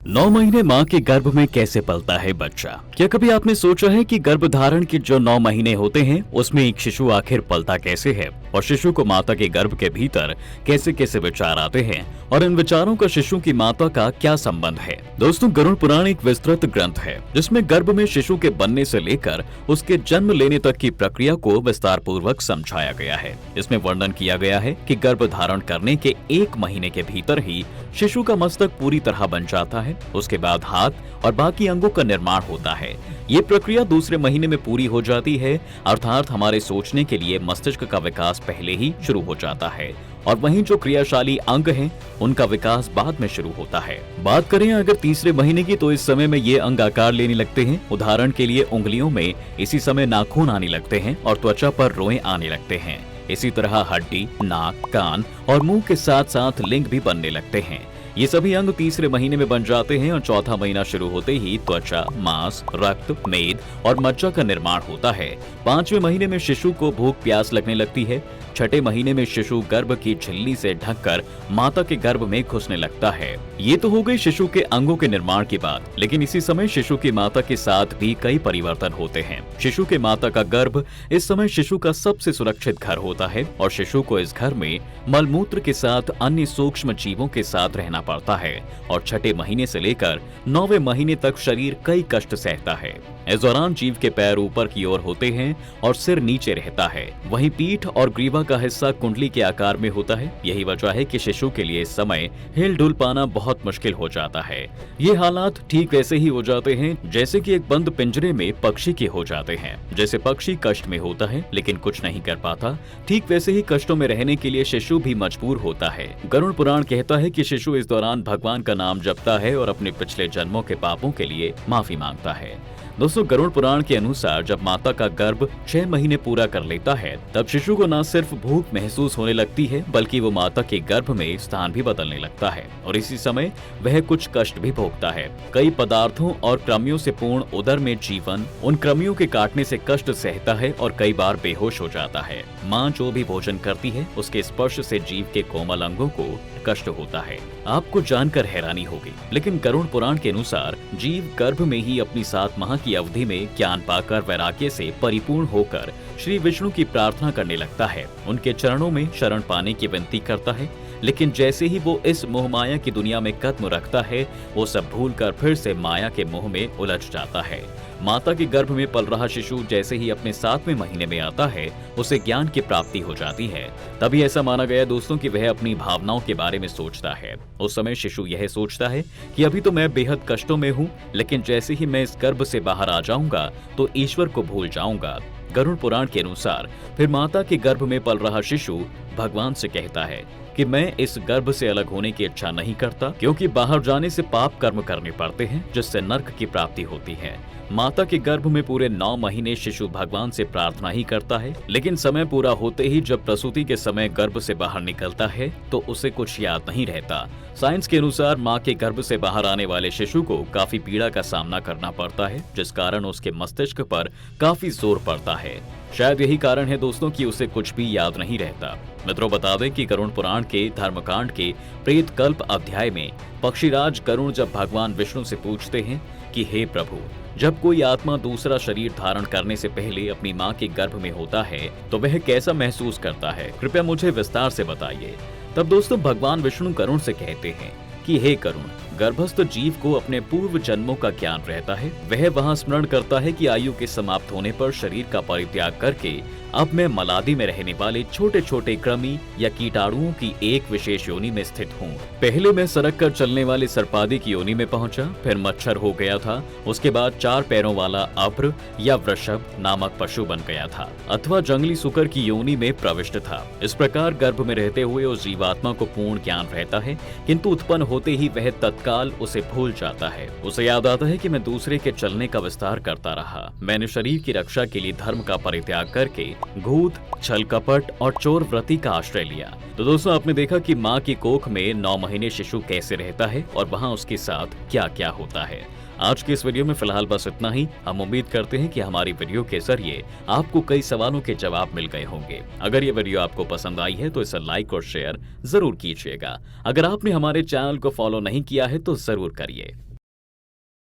9 महीने माँ के गर्भ में कैसे पलता है बच्चा। क्या कभी आपने सोचा है कि गर्भधारण के जो 9 महीने होते हैं उसमें एक शिशु आखिर पलता कैसे है और शिशु को माता के गर्भ के भीतर कैसे कैसे विचार आते हैं और इन विचारों का शिशु की माता का क्या संबंध है। दोस्तों, गरुड़ पुराण एक विस्तृत ग्रंथ है जिसमें गर्भ में शिशु के बनने से लेकर उसके जन्म लेने तक की प्रक्रिया को विस्तार पूर्वक समझाया गया है। इसमें वर्णन किया गया है कि गर्भ धारण करने के 1 महीने के भीतर ही शिशु का मस्तक पूरी तरह बन जाता है। उसके बाद हाथ और बाकी अंगों का निर्माण होता है। ये प्रक्रिया दूसरे महीने में पूरी हो जाती है, अर्थात हमारे सोचने के लिए मस्तिष्क का विकास पहले ही शुरू हो जाता है और वहीं जो क्रियाशाली अंग हैं उनका विकास बाद में शुरू होता है। बात करें अगर तीसरे महीने की, तो इस समय में ये अंग आकार लेने लगते हैं। उदाहरण के लिए उंगलियों में इसी समय नाखून आने लगते हैं और त्वचा पर रोएं आने लगते हैं। इसी तरह हड्डी, नाक, कान और मुंह के साथ साथ लिंग भी बनने लगते हैं। ये सभी अंग तीसरे महीने में बन जाते हैं और चौथा महीना शुरू होते ही त्वचा, मांस, रक्त, मेद और मज्जा का निर्माण होता है। 5वें महीने में शिशु को भूख प्यास लगने लगती है। 6ठे महीने में शिशु गर्भ की झिल्ली से ढककर माता के गर्भ में घुसने लगता है। ये तो हो गई शिशु के अंगों के निर्माण की बात, लेकिन इसी समय शिशु की माता के साथ भी कई परिवर्तन होते हैं। शिशु के माता का गर्भ इस समय शिशु का सबसे सुरक्षित घर होता है और शिशु को इस घर में मलमूत्र के साथ अन्य सूक्ष्म जीवों के साथ रहना पड़ता है और 6ठे महीने से लेकर 9वें महीने तक शरीर कई कष्ट सहता है। इस दौरान जीव के पैर ऊपर की ओर होते हैं और सिर नीचे रहता है। वहीं पीठ और ग्रीवा का हिस्सा कुंडली के आकार में होता है। यही वजह है कि शिशु के लिए इस समय हिल डुल पाना बहुत मुश्किल हो जाता है। ये हालात ठीक वैसे ही हो जाते हैं जैसे कि एक बंद पिंजरे में पक्षी के हो जाते हैं। जैसे पक्षी कष्ट में होता है लेकिन कुछ नहीं कर पाता, ठीक वैसे ही कष्टों में रहने के लिए शिशु भी मजबूर होता है। गरुड़ पुराण कहता है कि शिशु इस दौरान भगवान का नाम जपता है और अपने पिछले जन्मों के पापों के लिए माफी मांगता है। दोस्तों, गरुड़ पुराण के अनुसार जब माता का गर्भ 6 महीने पूरा कर लेता है तब शिशु को न सिर्फ भूख महसूस होने लगती है बल्कि वो माता के गर्भ में स्थान भी बदलने लगता है और इसी समय वह कुछ कष्ट भी भोगता है। कई पदार्थों और कृमियों से पूर्ण उदर में जीवन उन कृमियों के काटने से कष्ट सहता है और कई बार बेहोश हो जाता है। माँ जो भी भोजन करती है उसके स्पर्श से जीव के कोमल अंगों को कष्ट होता है। आपको जानकर हैरानी होगी, लेकिन गरुड़ पुराण के अनुसार जीव गर्भ में ही अपनी 7 माह की अवधि में ज्ञान पाकर वैराग्य से परिपूर्ण होकर श्री विष्णु की प्रार्थना करने लगता है। उनके चरणों में शरण पाने की विनती करता है, लेकिन जैसे ही वो इस मोह माया की दुनिया में कदम रखता है वो सब भूलकर फिर से माया के मोह में उलझ जाता है। माता के गर्भ में पल रहा शिशु जैसे ही अपने 7वें महीने में आता है उसे ज्ञान की प्राप्ति हो जाती है। तभी ऐसा माना गया दोस्तों कि वह अपनी भावनाओं के बारे में सोचता है। उस समय शिशु यह सोचता है कि अभी तो मैं बेहद कष्टों में हूँ, लेकिन जैसे ही मैं इस गर्भ से बाहर आ जाऊंगा तो ईश्वर को भूल जाऊंगा। गरुड़ पुराण के अनुसार फिर माता के गर्भ में पल रहा शिशु भगवान से कहता है कि मैं इस गर्भ से अलग होने की इच्छा नहीं करता, क्योंकि बाहर जाने से पाप कर्म करने पड़ते हैं जिससे नरक की प्राप्ति होती है। माता के गर्भ में पूरे 9 महीने शिशु भगवान से प्रार्थना ही करता है, लेकिन समय पूरा होते ही जब प्रसूति के समय गर्भ से बाहर निकलता है तो उसे कुछ याद नहीं रहता। साइंस के अनुसार माँ के गर्भ से बाहर आने वाले शिशु को काफी पीड़ा का सामना करना पड़ता है, जिस कारण उसके मस्तिष्क पर काफी जोर पड़ता है। शायद यही कारण है दोस्तों कि उसे कुछ भी याद नहीं रहता। मित्रों, बता दें कि गरुड़ पुराण के धर्मकांड के प्रेत कल्प अध्याय में पक्षीराज गरुड़ जब भगवान विष्णु से पूछते हैं कि हे प्रभु, जब कोई आत्मा दूसरा शरीर धारण करने से पहले अपनी माँ के गर्भ में होता है तो वह कैसा महसूस करता है, कृपया मुझे विस्तार से बताइए। तब दोस्तों भगवान विष्णु गरुड़ से कहते हैं कि हे गरुड़, गर्भस्थ जीव को अपने पूर्व जन्मों का ज्ञान रहता है। वह वहाँ स्मरण करता है कि आयु के समाप्त होने पर शरीर का परित्याग करके अब मैं मलादी में रहने वाले छोटे छोटे कृमि या कीटाणुओं की एक विशेष योनि में स्थित हूँ। पहले मैं सरक कर चलने वाले सर्पादी की योनि में पहुंचा, फिर मच्छर हो गया था, उसके बाद 4 पैरों वाला अभ्र या वृषभ नामक पशु बन गया था अथवा जंगली सुकर की योनि में प्रविष्ट था। इस प्रकार गर्भ में रहते हुए उस जीवात्मा को पूर्ण ज्ञान रहता है, किंतु उत्पन्न होते ही वह तत्काल उसे भूल जाता है। उसे याद आता है कि मैं दूसरे के चलने का विस्तार करता रहा, मैंने शरीर की रक्षा के लिए धर्म का परित्याग करके घूत, छल कपट और चोर वृत्ति का आश्रय लिया। तो दोस्तों, आपने देखा कि माँ की कोख में 9 महीने शिशु कैसे रहता है और वहाँ उसके साथ क्या क्या होता है। आज के इस वीडियो में फिलहाल बस इतना ही। हम उम्मीद करते हैं कि हमारी वीडियो के जरिए आपको कई सवालों के जवाब मिल गए होंगे। अगर ये वीडियो आपको पसंद आई है तो इसे लाइक और शेयर जरूर कीजिएगा। अगर आपने हमारे चैनल को फॉलो नहीं किया है तो जरूर करिए।